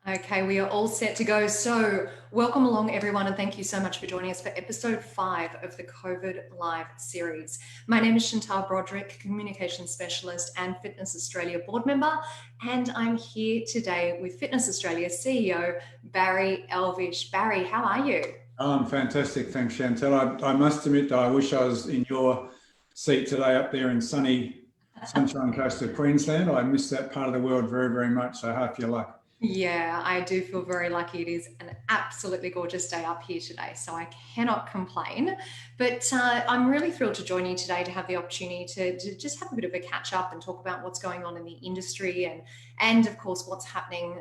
Okay, we are all set to go. So, welcome along, everyone, and thank you so much for joining us for episode 5 of the COVID Live series. My name is Chantal Broderick, Communications Specialist and Fitness Australia board member, and I'm here today with Fitness Australia CEO Barry Elvish. Barry, how are you? I'm fantastic, thanks, Chantal. I must admit that I wish I was in your seat today up there in sunny Sunshine Coast of Queensland. I miss that part of the world very, very much, so half your luck. Yeah, I do feel very lucky. It is an absolutely gorgeous day up here today, so I cannot complain. But I'm really thrilled to join you today to have the opportunity to just have a bit of a catch up and talk about what's going on in the industry and of course what's happening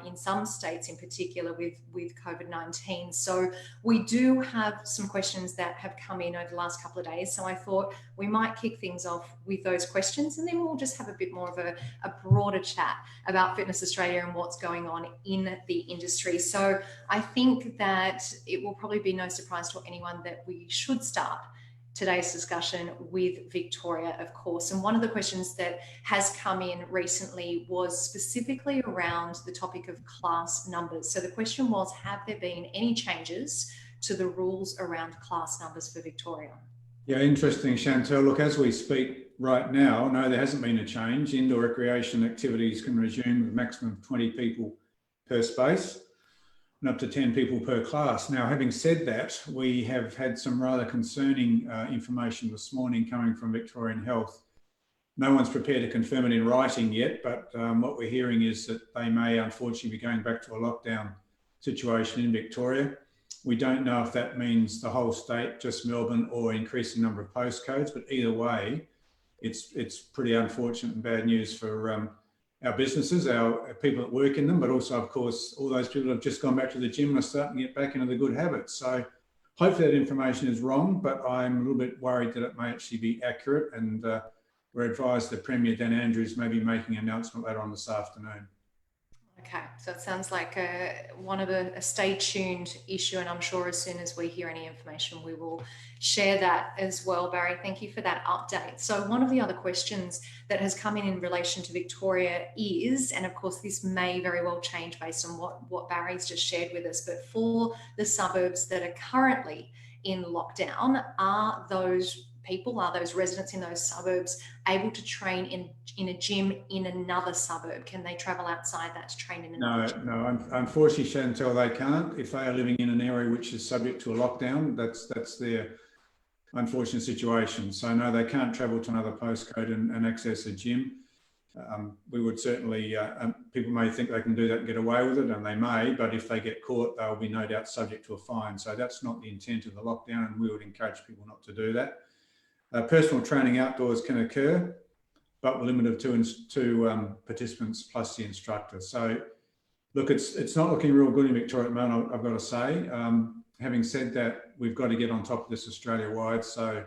in some states in particular with COVID-19. So we do have some questions that have come in over the last couple of days. So I thought we might kick things off with those questions, and then we'll just have a bit more of a broader chat about Fitness Australia and what's going on in the industry. So I think that it will probably be no surprise to anyone that we should start today's discussion with Victoria, of course. And one of the questions that has come in recently was specifically around the topic of class numbers. So the question was, have there been any changes to the rules around class numbers for Victoria? Yeah, interesting, Chantal. Look, as we speak right now, no, there hasn't been a change. Indoor recreation activities can resume with a maximum of 20 people per space and up to 10 people per class. Now, having said that, we have had some rather concerning information this morning coming from Victorian Health. No one's prepared to confirm it in writing yet, but what we're hearing is that they may unfortunately be going back to a lockdown situation in Victoria. We don't know if that means the whole state, just Melbourne, or increasing number of postcodes, but either way, it's pretty unfortunate and bad news for our businesses, our people that work in them, but also, of course, all those people that have just gone back to the gym and are starting to get back into the good habits. So hopefully that information is wrong, but I'm a little bit worried that it may actually be accurate, and we're advised that Premier Dan Andrews may be making an announcement later on this afternoon. Okay, so it sounds like one of a stay tuned issue, and I'm sure as soon as we hear any information, we will share that as well. Barry, thank you for that update. So one of the other questions that has come in relation to Victoria is, and of course this may very well change based on what Barry's just shared with us, but for the suburbs that are currently in lockdown, are those residents in those suburbs able to train in a gym in another suburb? Can they travel outside that to train in another gym? No, unfortunately, Chantal, they can't. If they are living in an area which is subject to a lockdown, that's their unfortunate situation. So no, they can't travel to another postcode and access a gym. We would certainly, people may think they can do that and get away with it, and they may, but if they get caught, they'll be no doubt subject to a fine. So that's not the intent of the lockdown, and we would encourage people not to do that. Personal training outdoors can occur, but we're limited to participants plus the instructor. So, look, it's not looking real good in Victoria at the moment, I've got to say. Having said that, we've got to get on top of this Australia-wide. So,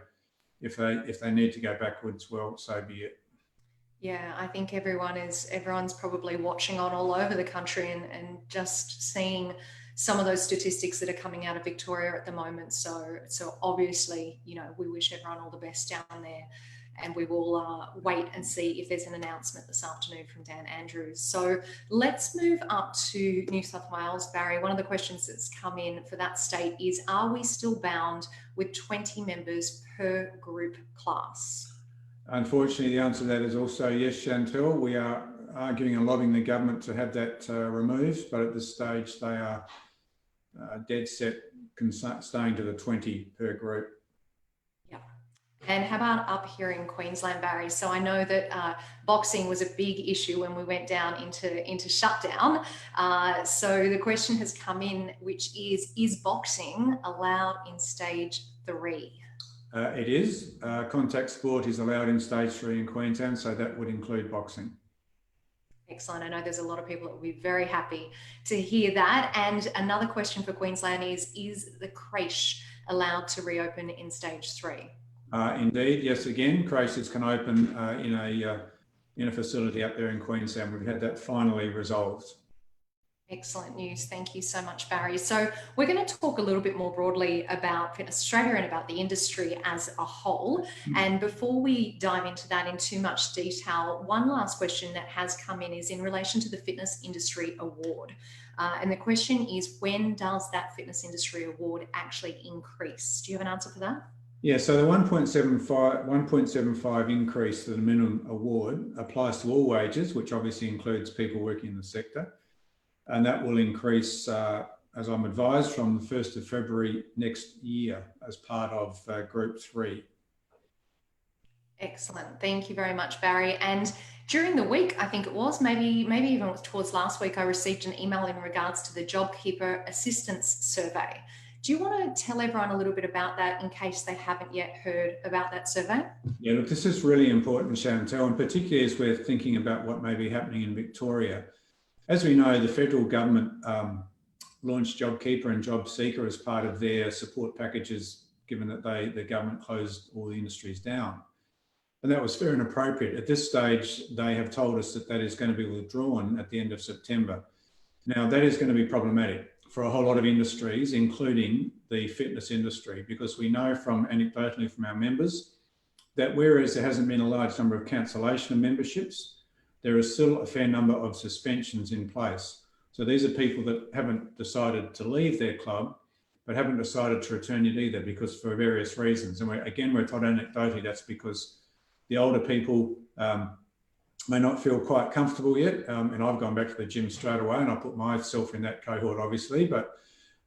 if they need to go backwards, well, so be it. Yeah, I think everyone's probably watching on all over the country and just seeing some of those statistics that are coming out of Victoria at the moment. So obviously, we wish everyone all the best down there, and we will wait and see if there's an announcement this afternoon from Dan Andrews. So let's move up to New South Wales, Barry. One of the questions that's come in for that state is, are we still bound with 20 members per group class? Unfortunately, the answer to that is also yes, Chantal. We are arguing and lobbying the government to have that removed, but at this stage they are dead set staying to the 20 per group. Yeah. And how about up here in Queensland, Barry? So I know that boxing was a big issue when we went down into shutdown. So the question has come in, which is boxing allowed in stage 3? It is. Contact sport is allowed in stage 3 in Queensland, so that would include boxing. Excellent. I know there's a lot of people that will be very happy to hear that. And another question for Queensland is the creche allowed to reopen in stage 3? Indeed, yes. Again, creches can open in a facility up there in Queensland. We've had that finally resolved. Excellent news. Thank you so much, Barry. So we're going to talk a little bit more broadly about Fitness Australia and about the industry as a whole. And before we dive into that in too much detail, one last question that has come in is in relation to the Fitness Industry Award. And the question is, when does that Fitness Industry Award actually increase? Do you have an answer for that? Yeah, so the 1.75 increase to the minimum award applies to all wages, which obviously includes people working in the sector. And that will increase, as I'm advised, from the 1st of February next year as part of Group 3. Excellent. Thank you very much, Barry. And during the week, I think it was, maybe even towards last week, I received an email in regards to the JobKeeper Assistance Survey. Do you want to tell everyone a little bit about that in case they haven't yet heard about that survey? Yeah, look, this is really important, Chantel, and particularly as we're thinking about what may be happening in Victoria. As we know, the federal government launched JobKeeper and JobSeeker as part of their support packages, given that the government closed all the industries down. And that was fair and appropriate. At this stage, they have told us that that is going to be withdrawn at the end of September. Now, that is going to be problematic for a whole lot of industries, including the fitness industry, because we know from anecdotally from our members that whereas there hasn't been a large number of cancellation of memberships, there is still a fair number of suspensions in place. So these are people that haven't decided to leave their club, but haven't decided to return it either, because for various reasons. And we're told anecdotally that's because the older people may not feel quite comfortable yet. And I've gone back to the gym straight away, and I put myself in that cohort, obviously, but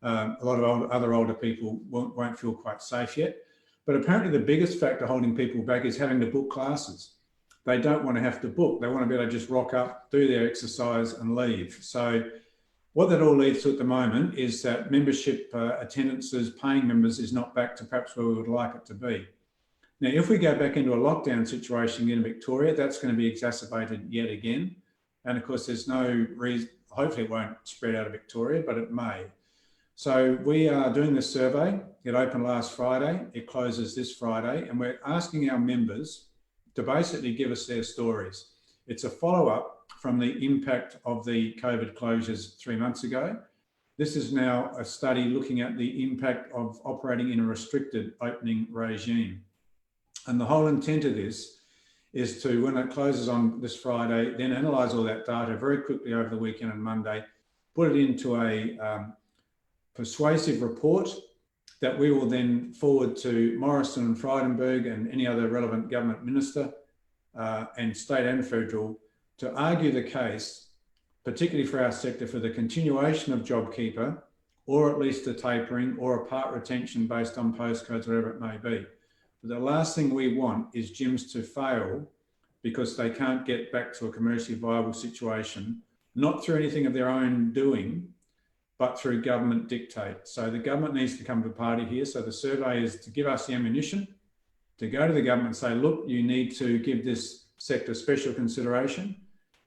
a lot of other older people won't feel quite safe yet. But apparently the biggest factor holding people back is having to book classes. They don't want to have to book. They want to be able to just rock up, do their exercise and leave. So what that all leads to at the moment is that membership attendances, paying members, is not back to perhaps where we would like it to be. Now, if we go back into a lockdown situation in Victoria, that's going to be exacerbated yet again. And of course, there's no reason, hopefully it won't spread out of Victoria, but it may. So we are doing this survey. It opened last Friday. It closes this Friday. And we're asking our members to basically give us their stories. It's a follow-up from the impact of the COVID closures 3 months ago. This is now a study looking at the impact of operating in a restricted opening regime. And the whole intent of this is to, when it closes on this Friday, then analyse all that data very quickly over the weekend and Monday, put it into a persuasive report that we will then forward to Morrison and Frydenberg and any other relevant government minister and state and federal to argue the case, particularly for our sector, for the continuation of JobKeeper, or at least a tapering or a part retention based on postcodes, whatever it may be. But the last thing we want is gyms to fail because they can't get back to a commercially viable situation, not through anything of their own doing, but through government dictate. So the government needs to come to the party here. So the survey is to give us the ammunition to go to the government and say, look, you need to give this sector special consideration.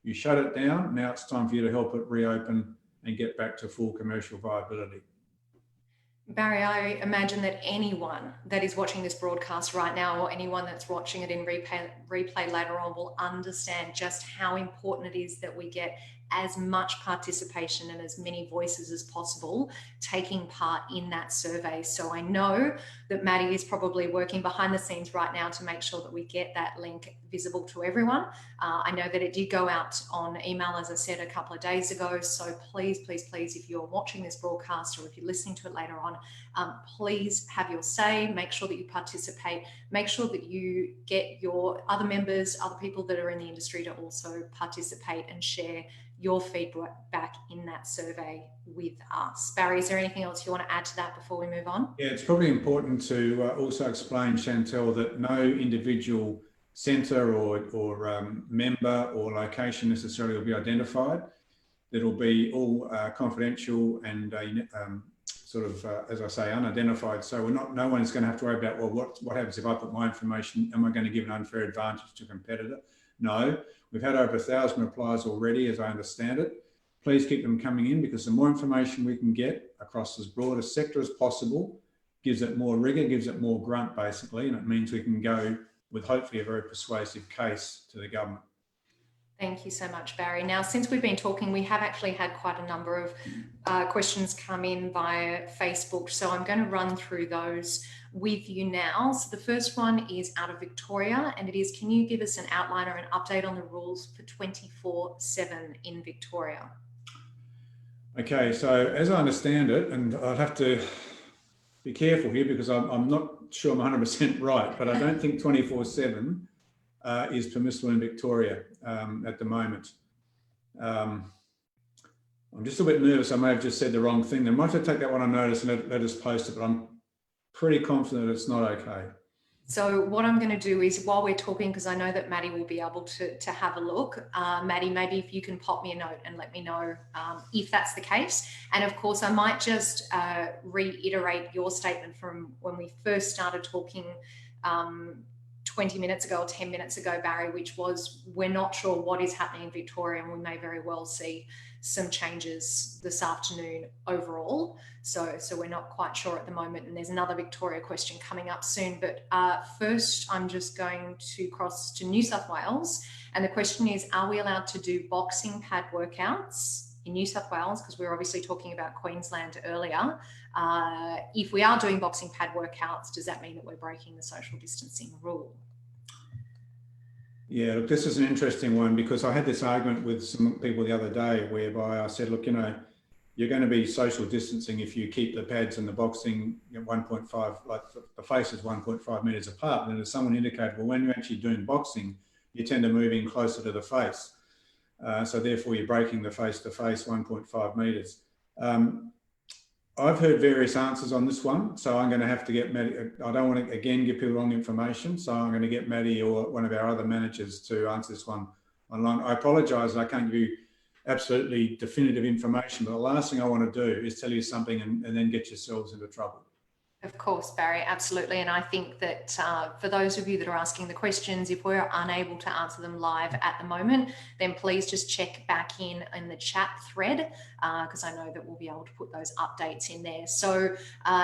You shut it down. Now it's time for you to help it reopen and get back to full commercial viability. Barry, I imagine that anyone that is watching this broadcast right now, or anyone that's watching it in replay later on, will understand just how important it is that we get as much participation and as many voices as possible taking part in that survey. So I know that Maddie is probably working behind the scenes right now to make sure that we get that link visible to everyone. I know that it did go out on email, as I said, a couple of days ago. So please, please, please, if you're watching this broadcast or if you're listening to it later on, please have your say, make sure that you participate, make sure that you get your other members, other people that are in the industry to also participate and share your feedback in that survey with us. Barry, is there anything else you want to add to that before we move on? Yeah, it's probably important to also explain, Chantel, that no individual centre or member or location necessarily will be identified. It'll be all confidential and as I say, unidentified. So no one is going to have to worry about, well, what happens if I put my information? Am I going to give an unfair advantage to a competitor? No. We've had over 1,000 replies already, as I understand it. Please keep them coming in, because the more information we can get across as broad a sector as possible gives it more rigour, gives it more grunt, basically, and it means we can go with hopefully a very persuasive case to the government. Thank you so much, Barry. Now, since we've been talking, we have actually had quite a number of questions come in via Facebook. So I'm going to run through those with you now. So the first one is out of Victoria, and it is, can you give us an outline or an update on the rules for 24/7 in Victoria? Okay, so as I understand it, and I'd have to be careful here because I'm not sure I'm 100% right, but I don't think 24/7 is permissible in Victoria at the moment. I'm just a bit nervous. I may have just said the wrong thing. They might have to take that one on notice and let us post it, but I'm pretty confident it's not okay. So what I'm going to do is, while we're talking, because I know that Maddie will be able to have a look, Maddie, maybe if you can pop me a note and let me know if that's the case. And of course, I might just reiterate your statement from when we first started talking 20 minutes ago or 10 minutes ago, Barry, which was, we're not sure what is happening in Victoria, and we may very well see some changes this afternoon overall. So we're not quite sure at the moment. And there's another Victoria question coming up soon. But first, I'm just going to cross to New South Wales. And the question is, are we allowed to do boxing pad workouts in New South Wales? Because we were obviously talking about Queensland earlier. If we are doing boxing pad workouts, does that mean that we're breaking the social distancing rule? Yeah, look, this is an interesting one because I had this argument with some people the other day whereby I said, look, you're going to be social distancing if you keep the pads and the boxing 1.5, like the face is 1.5 metres apart. And as someone indicated, well, when you're actually doing boxing, you tend to move in closer to the face. So therefore, you're breaking the face-to-face 1.5 metres. I've heard various answers on this one, so I'm going to have to get Maddie. I don't want to, again, give people wrong information, so I'm going to get Maddie or one of our other managers to answer this one online. I apologise, I can't give you absolutely definitive information, but the last thing I want to do is tell you something and then get yourselves into trouble. Of course, Barry, absolutely. And I think that for those of you that are asking the questions, if we're unable to answer them live at the moment, then please just check back in the chat thread, because I know that we'll be able to put those updates in there. So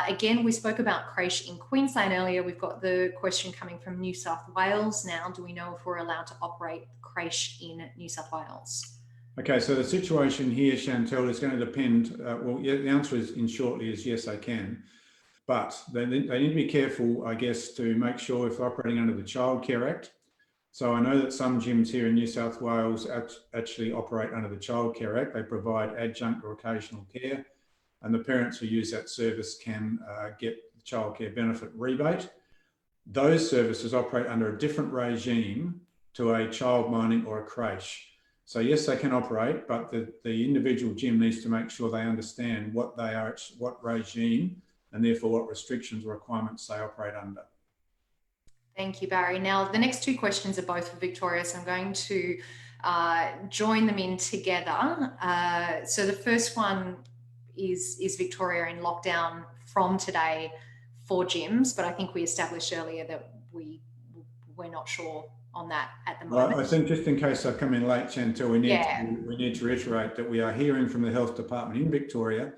again, we spoke about creche in Queensland earlier. We've got the question coming from New South Wales now. Do we know if we're allowed to operate creche in New South Wales? Okay, so the situation here, Chantel, is going to depend. Well, yeah, the answer is, in shortly, is yes, they can. But they need to be careful, I guess, to make sure if they're operating under the Child Care Act. So I know that some gyms here in New South Wales actually operate under the Child Care Act. They provide adjunct or occasional care, and the parents who use that service can get the childcare benefit rebate. Those services operate under a different regime to a child mining or a creche. So yes, they can operate, but the individual gym needs to make sure they understand what they are, what regime, and therefore what restrictions or requirements they operate under. Thank you, Barry. Now, the next two questions are both for Victoria, so I'm going to join them in together. So the first one is Victoria in lockdown from today for gyms, but I think we established earlier that we're not sure on that at the moment. Well, I think just in case I've come in late, Chantel, we need to reiterate that we are hearing from the Health Department in Victoria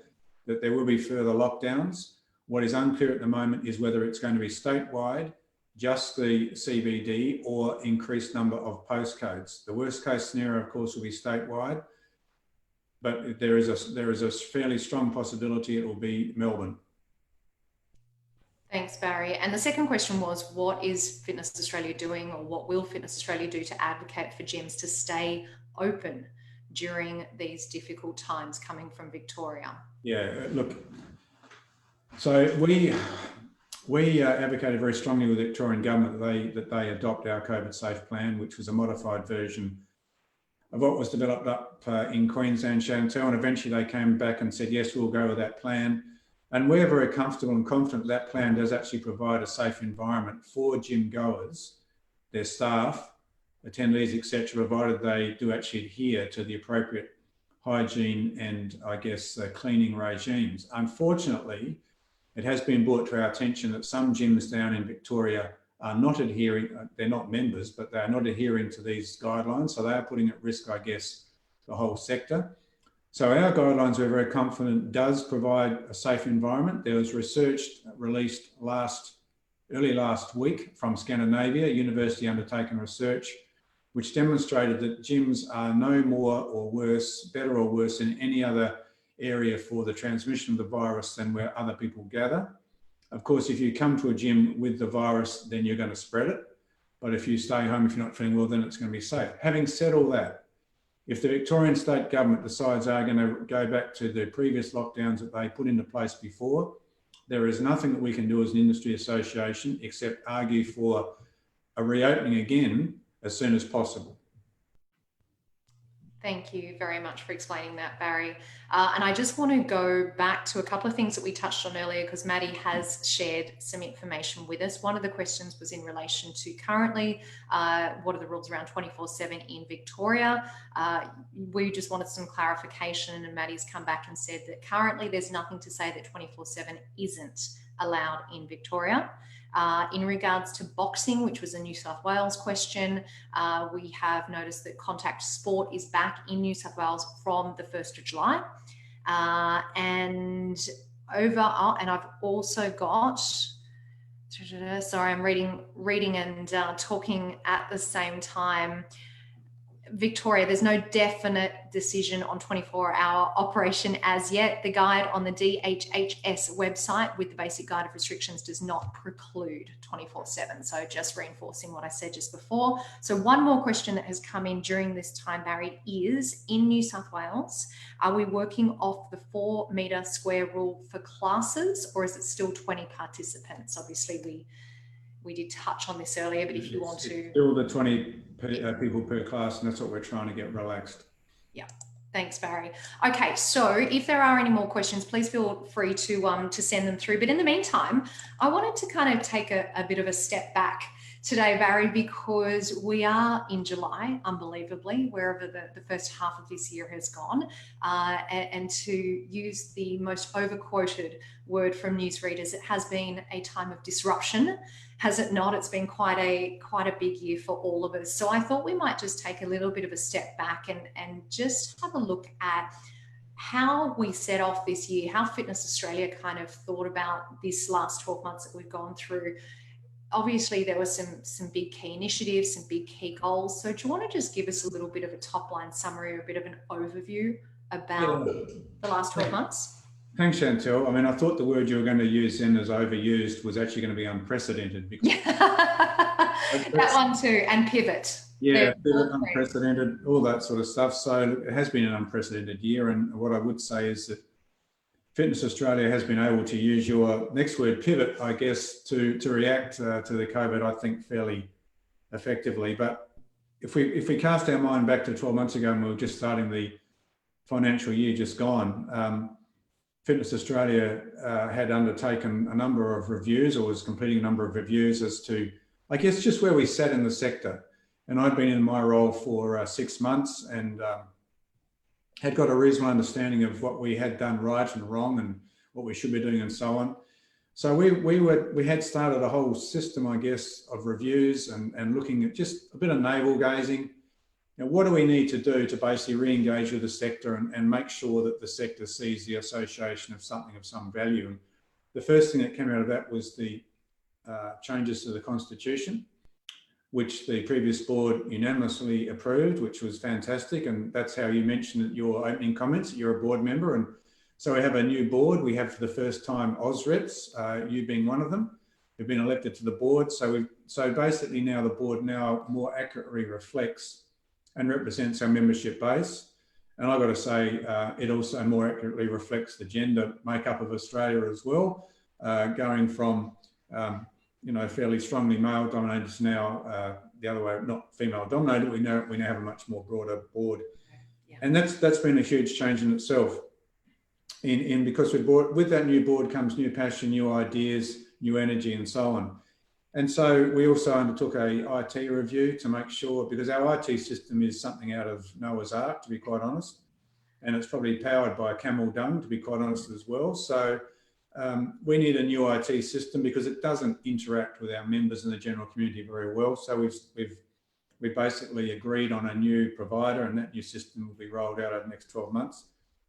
that there will be further lockdowns. What is unclear at the moment is whether it's going to be statewide, just the CBD, or increased number of postcodes. The worst case scenario, of course, will be statewide, but there is a fairly strong possibility it will be Melbourne. Thanks, Barry. And the second question was, what is Fitness Australia doing, or what will Fitness Australia do to advocate for gyms to stay open during these difficult times coming from Victoria? Yeah, look, so we advocated very strongly with the Victorian government that they adopt our COVID Safe Plan, which was a modified version of what was developed up in Queensland, Chantel, and eventually they came back and said, yes, we'll go with that plan. And we're very comfortable and confident that plan does actually provide a safe environment for gym goers, their staff, attendees, etc., provided they do actually adhere to the appropriate hygiene and, I guess, cleaning regimes. Unfortunately, it has been brought to our attention that some gyms down in Victoria are not adhering, they're not members, but they are not adhering to these guidelines. So they are putting at risk, I guess, the whole sector. So our guidelines, we're very confident, does provide a safe environment. There was research released early last week from Scandinavia, university undertaken research which demonstrated that gyms are no more or worse, better or worse in any other area for the transmission of the virus than where other people gather. Of course, if you come to a gym with the virus, then you're going to spread it. But if you stay home, if you're not feeling well, then it's going to be safe. Having said all that, if the Victorian state government decides they're going to go back to the previous lockdowns that they put into place before, there is nothing that we can do as an industry association except argue for a reopening again as soon as possible. Thank you very much for explaining that, Barry. And I just want to go back to a couple of things that we touched on earlier, because Maddie has shared some information with us. One of the questions was in relation to currently, what are the rules around 24/7 in Victoria? We just wanted some clarification, and Maddie's come back and said that currently there's nothing to say that 24/7 isn't allowed in Victoria. In regards to boxing, which was a New South Wales question, we have noticed that contact sport is back in New South Wales from the 1st of July. And I've also got, sorry, I'm reading and talking at the same time. Victoria, there's no definite decision on 24-hour operation as yet. The guide on the DHHS website with the basic guide of restrictions does not preclude 24/7. So just reinforcing what I said just before. So one more question that has come in during this time, Barry, is in New South Wales, are we working off the 4 metre square rule for classes, or is it still 20 participants? Obviously, we did touch on this earlier, but if you want to... Still the 20 people per class, and that's what we're trying to get relaxed. Yeah, thanks, Barry. Okay, so if there are any more questions, please feel free to send them through. But in the meantime, I wanted to kind of take a bit of a step back today, Barry, because we are in July, unbelievably, wherever the first half of this year has gone. And to use the most overquoted word from newsreaders, it has been a time of disruption. Has it not? It's been quite a big year for all of us. So I thought we might just take a little bit of a step back and just have a look at how we set off this year, how Fitness Australia kind of thought about this last 12 months that we've gone through. Obviously, there were some big key initiatives, some big key goals. So do you want to just give us a little bit of a top line summary or a bit of an overview about the last 12 months? Thanks, Chantel. I mean, I thought the word you were going to use then as overused was actually going to be unprecedented. Because that one too, and pivot. Yeah, pivot, unprecedented, all that sort of stuff. So it has been an unprecedented year. And what I would say is that Fitness Australia has been able to use your next word, pivot, I guess, to react to the COVID, I think, fairly effectively. But if we cast our mind back to 12 months ago and we were just starting the financial year just gone, Fitness Australia had undertaken a number of reviews, or was completing a number of reviews as to, I guess, just where we sat in the sector. And I'd been in my role for 6 months and had got a reasonable understanding of what we had done right and wrong and what we should be doing and so on. So we had started a whole system, I guess, of reviews and looking at just a bit of navel gazing. You know, what do we need to do to basically re-engage with the sector and make sure that the sector sees the association of something of some value? And the first thing that came out of that was the changes to the Constitution, which the previous board unanimously approved, which was fantastic. And that's how you mentioned at your opening comments, you're a board member. And so we have a new board. We have for the first time Ausreps, you being one of them, who've been elected to the board. So basically now the board now more accurately reflects and represents our membership base. And I've got to say, it also more accurately reflects the gender makeup of Australia as well, going from, fairly strongly male dominated to now the other way, not female dominated. We now have a much more broader board. Yeah. And that's been a huge change in itself. Because with that new board comes new passion, new ideas, new energy, and so on. And so we also undertook a IT review to make sure, because our IT system is something out of Noah's Ark, to be quite honest, and it's probably powered by camel dung, to be quite honest as well. So we need a new IT system because it doesn't interact with our members and the general community very well. So we've basically agreed on a new provider, and that new system will be rolled out over the next 12 months.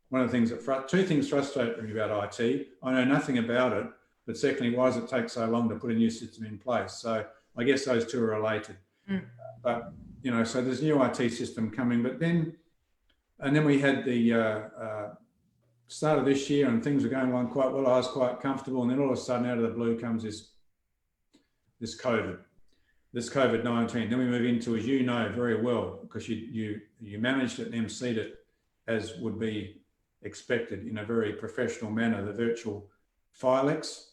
One of the things two things frustrate me about IT. I know nothing about it, but secondly, why does it take so long to put a new system in place? So I guess those two are related. But so there's a new IT system coming, and then we had the start of this year and things were going along quite well. I was quite comfortable. And then all of a sudden out of the blue comes this COVID-19. Then we move into, as you know very well, because you managed it and emceed it as would be expected in a very professional manner, the virtual Filex.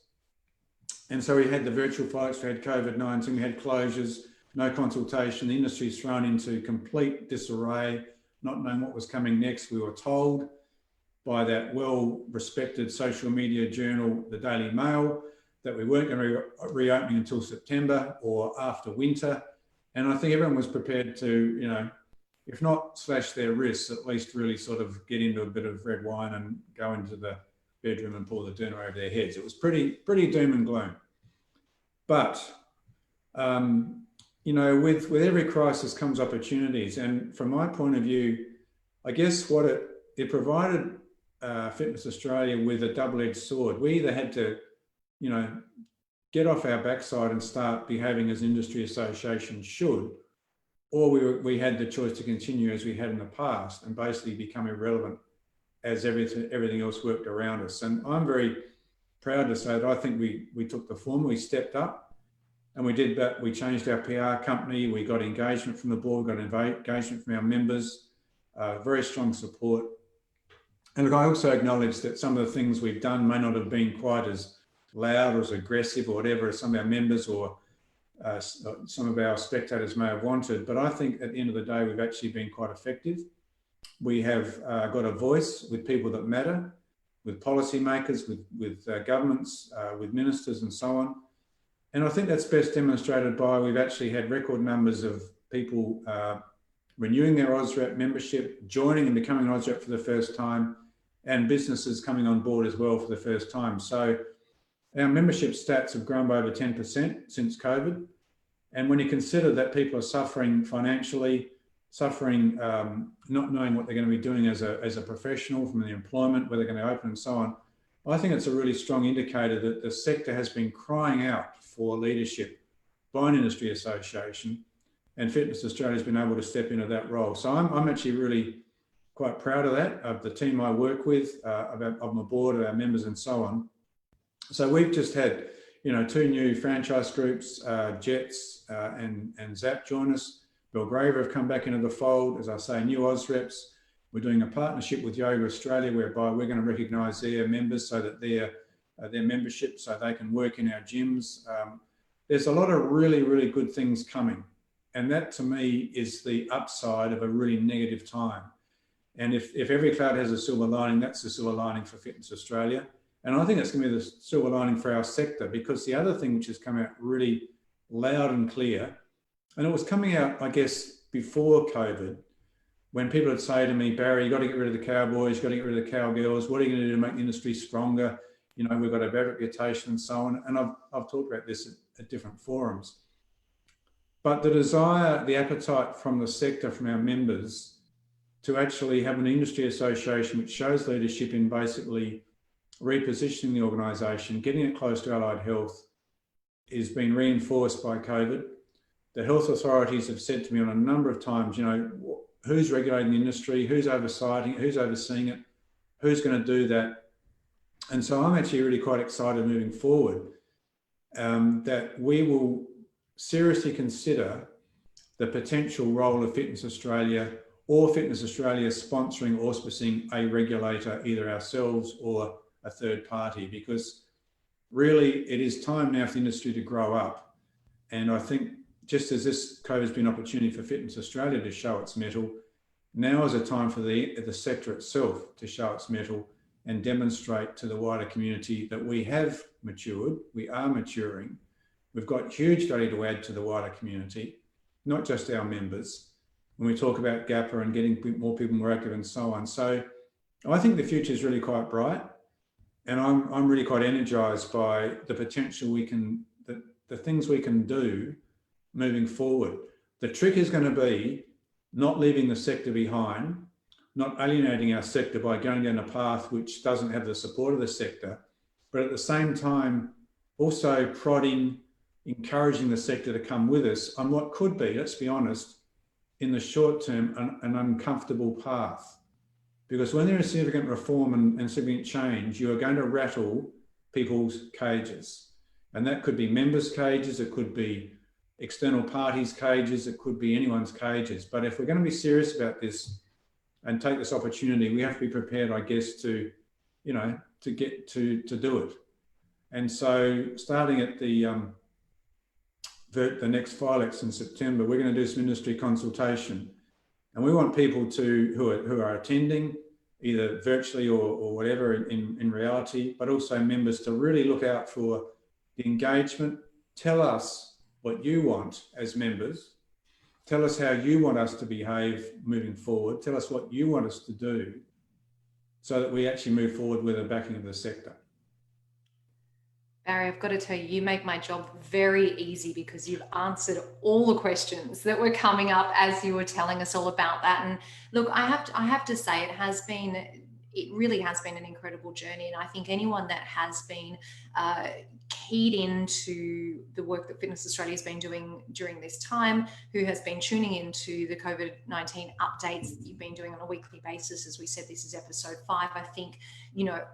And so we had the virtual Filex, we had COVID-19, we had closures, no consultation, the industry's thrown into complete disarray, not knowing what was coming next. We were told by that well-respected social media journal, the Daily Mail, that we weren't going to be reopening until September or after winter. And I think everyone was prepared to, if not slash their wrists, at least really sort of get into a bit of red wine and go into the bedroom and pour the doona over their heads. It was pretty doom and gloom. But, with every crisis comes opportunities. And from my point of view, I guess what it provided Fitness Australia with a double-edged sword. We either had to, get off our backside and start behaving as an industry association should, or we had the choice to continue as we had in the past and basically become irrelevant as everything else worked around us. And I'm very proud to say that I think we took the former, we stepped up and we did that. We changed our PR company, we got engagement from the board, got engagement from our members, very strong support. And look, I also acknowledge that some of the things we've done may not have been quite as loud or as aggressive or whatever as some of our members or some of our spectators may have wanted. But I think at the end of the day, we've actually been quite effective. We have got a voice with people that matter, with policymakers, with governments, with ministers and so on. And I think that's best demonstrated by we've actually had record numbers of people renewing their AusRep membership, joining and becoming an AusRep for the first time, and businesses coming on board as well for the first time. So our membership stats have grown by over 10% since COVID. And when you consider that people are suffering financially, suffering not knowing what they're going to be doing as a professional from the employment, where they're going to open and so on, I think it's a really strong indicator that the sector has been crying out for leadership by an industry association, and Fitness Australia has been able to step into that role. So I'm actually really quite proud of that, of the team I work with, of my board, of our members and so on. So we've just had, 2 new franchise groups, Jets and Zap join us. Belgrave have come back into the fold, as I say, new AusReps. We're doing a partnership with Yoga Australia, whereby we're going to recognise their members so that their membership, so they can work in our gyms. There's a lot of really, really good things coming. And that to me is the upside of a really negative time. And if every cloud has a silver lining, that's the silver lining for Fitness Australia. And I think it's going to be the silver lining for our sector, because the other thing which has come out really loud and clear, and it was coming out, I guess, before COVID, when people would say to me, Barry, you've got to get rid of the cowboys, you've got to get rid of the cowgirls, what are you going to do to make the industry stronger? We've got a bad reputation and so on. And I've talked about this at different forums. But the desire, the appetite from the sector, from our members, to actually have an industry association which shows leadership in basically repositioning the organisation, getting it close to allied health, is being reinforced by COVID. The health authorities have said to me on a number of times, who's regulating the industry, who's overseeing it, who's going to do that. And so I'm actually really quite excited moving forward that we will seriously consider the potential role of Fitness Australia, or Fitness Australia sponsoring or auspicing a regulator, either ourselves or a third party, because really it is time now for the industry to grow up. And I think just as this COVID has been an opportunity for Fitness Australia to show its mettle, now is a time for the sector itself to show its mettle and demonstrate to the wider community that we have matured, we are maturing. We've got huge value to add to the wider community, not just our members, when we talk about GAPA and getting more people more active and so on. So I think the future is really quite bright, and I'm really quite energised by the potential the things we can do moving forward. The trick is going to be not leaving the sector behind, not alienating our sector by going down a path which doesn't have the support of the sector, but at the same time also encouraging the sector to come with us on what could be, let's be honest, in the short term, an uncomfortable path. Because when there is significant reform and significant change, you are going to rattle people's cages. And that could be members' cages, it could be external parties' cages, it could be anyone's cages. But if we're going to be serious about this and take this opportunity, we have to be prepared, I guess, to do it. And so starting at the next Philex in September, we're going to do some industry consultation. And we want people who are attending, either virtually or whatever in reality, but also members to really look out for the engagement. Tell us what you want as members. Tell us how you want us to behave moving forward. Tell us what you want us to do so that we actually move forward with the backing of the sector. Barry, I've got to tell you, you make my job very easy because you've answered all the questions that were coming up as you were telling us all about that. And look, I have to say it really has been an incredible journey. And I think anyone that has been keyed into the work that Fitness Australia has been doing during this time, who has been tuning into the COVID-19 updates that you've been doing on a weekly basis, as we said, this is episode 5. I think,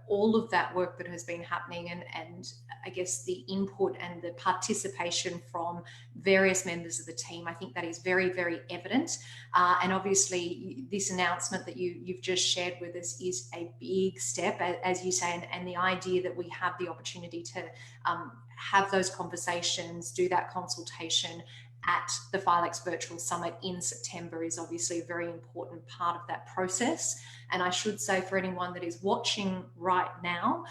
all of that work that has been happening and I guess the input and the participation from various members of the team, I think that is very, very evident. And obviously this announcement that you've just shared with us is a big step, as you say, and the idea that we have the opportunity to have those conversations, do that consultation at the Philex Virtual Summit in September is obviously a very important part of that process. And I should say, for anyone that is watching right now,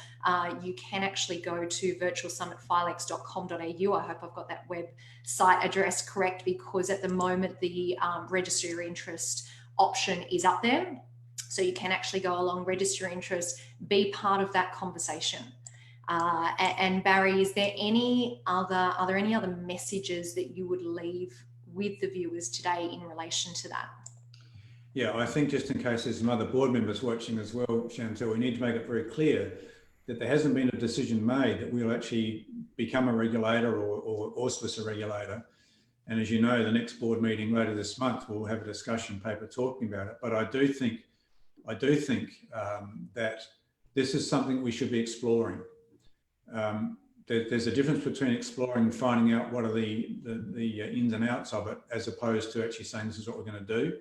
you can actually go to virtualsummitphilex.com.au. I hope I've got that website address correct, because at the moment the register your interest option is up there. So you can actually go along, register your interest, be part of that conversation. And Barry, are there any other messages that you would leave with the viewers today in relation to that? Yeah, I think just in case there's some other board members watching as well, Chantel, we need to make it very clear that there hasn't been a decision made that we'll actually become a regulator or auspice a regulator. And as you know, the next board meeting later this month, we'll have a discussion paper talking about it. But I do think that this is something we should be exploring. There's a difference between exploring and finding out what are the ins and outs of it, as opposed to actually saying this is what we're going to do.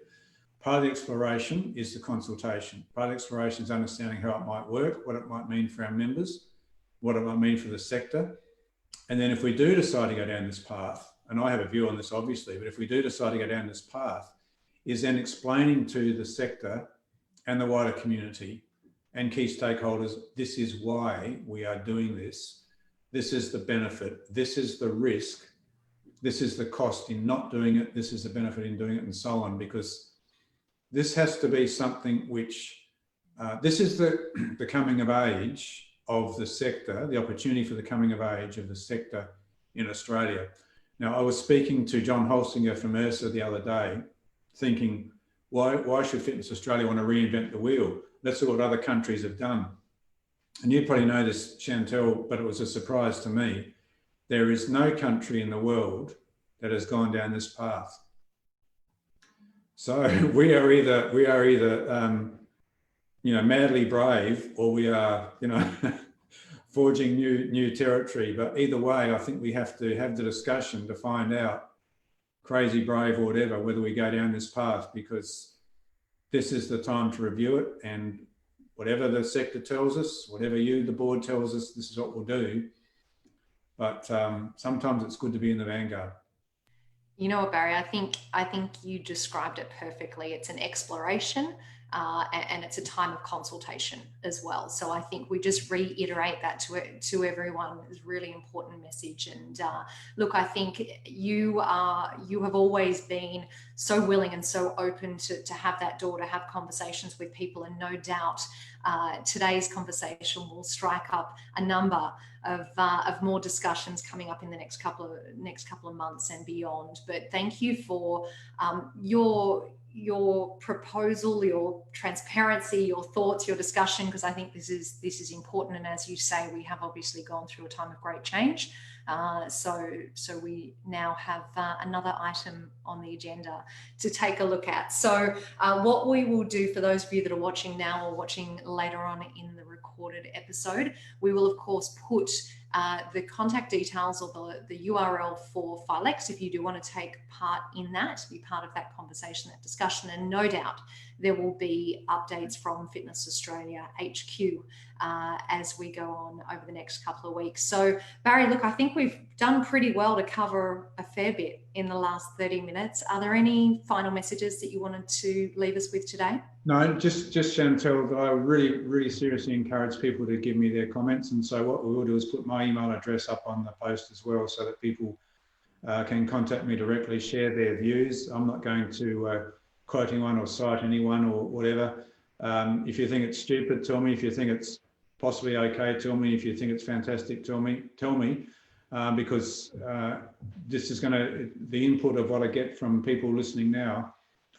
Part of the exploration is the consultation. Part of the exploration is understanding how it might work, what it might mean for our members, what it might mean for the sector. And then if we do decide to go down this path, and I have a view on this obviously, but if we do decide to go down this path, is then explaining to the sector and the wider community and key stakeholders, this is why we are doing this. This is the benefit. This is the risk. This is the cost in not doing it. This is the benefit in doing it, and so on, because this has to be something which, this is the coming of age of the sector, the opportunity for the coming of age of the sector in Australia. Now, I was speaking to John Holsinger from IRSA the other day, thinking, why should Fitness Australia want to reinvent the wheel? Let's look at what other countries have done. And you probably know this, Chantel, but it was a surprise to me. There is no country in the world that has gone down this path. So we are either madly brave, or we are, forging new territory. But either way, I think we have to have the discussion to find out, crazy, brave, or whatever, whether we go down this path, because this is the time to review it. And whatever the sector tells us, whatever the board tells us, this is what we'll do. But sometimes it's good to be in the vanguard. You know what, Barry, I think you described it perfectly. It's an exploration and it's a time of consultation as well. So I think we just reiterate that to everyone is a really important message. And look, I think you have always been so willing and so open to have that door, to have conversations with people, and no doubt today's conversation will strike up a number of more discussions coming up in the next couple of months and beyond. But thank you for your proposal, your transparency, your thoughts, your discussion, because I think this is important. And as you say, we have obviously gone through a time of great change. So we now have another item on the agenda to take a look at. So what we will do for those of you that are watching now or watching later on in the recorded episode, we will of course put the contact details or the URL for Philex if you do want to take part in that, be part of that conversation, that discussion, and no doubt there will be updates from Fitness Australia HQ as we go on over the next couple of weeks. So Barry, look, I think we've done pretty well to cover a fair bit in the last 30 minutes. Are there any final messages that you wanted to leave us with today? No, just Chantel, I really seriously encourage people to give me their comments. And so what we will do is put my email address up on the post as well so that people can contact me directly, share their views. I'm not going to quote anyone or cite anyone or whatever. If you think it's stupid, tell me. If you think it's possibly okay, tell me. If you think it's fantastic, tell me. Because this is going to, the input of what I get from people listening now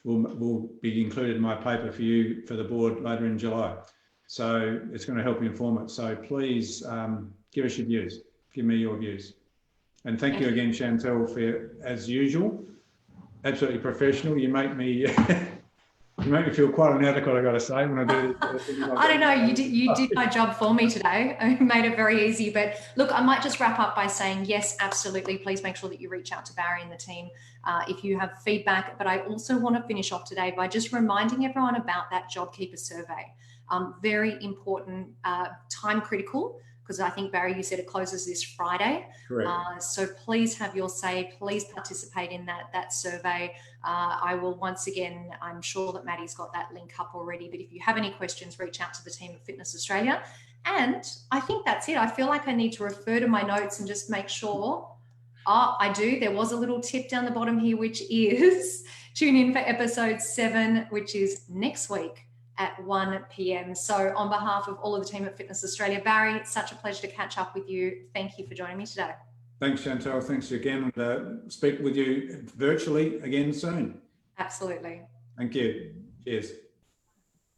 will be included in my paper for you, for the board later in July. So it's going to help inform it. So please give us your views. Give me your views. And thank you again, Chantel, for, as usual, absolutely professional. You make me you make me feel quite inadequate, I got to say, when I do this. I don't know, you did my job for me today. I made it very easy. But look, I might just wrap up by saying, yes, absolutely. Please make sure that you reach out to Barry and the team if you have feedback. But I also want to finish off today by just reminding everyone about that JobKeeper survey. Very important, time critical, because I think, Barry, you said it closes this Friday. Correct. So please have your say. Please participate in that survey. I will once again, I'm sure that Maddie's got that link up already, but if you have any questions, reach out to the team at Fitness Australia. And I think that's it. I feel like I need to refer to my notes and just make sure. Oh, I do. There was a little tip down the bottom here, which is tune in for episode 7, which is next week at 1 p.m. So on behalf of all of the team at Fitness Australia, Barry, it's such a pleasure to catch up with you. Thank you for joining me today. Thanks, Chantel. Thanks again. And speak with you virtually again soon. Absolutely. Thank you. Cheers.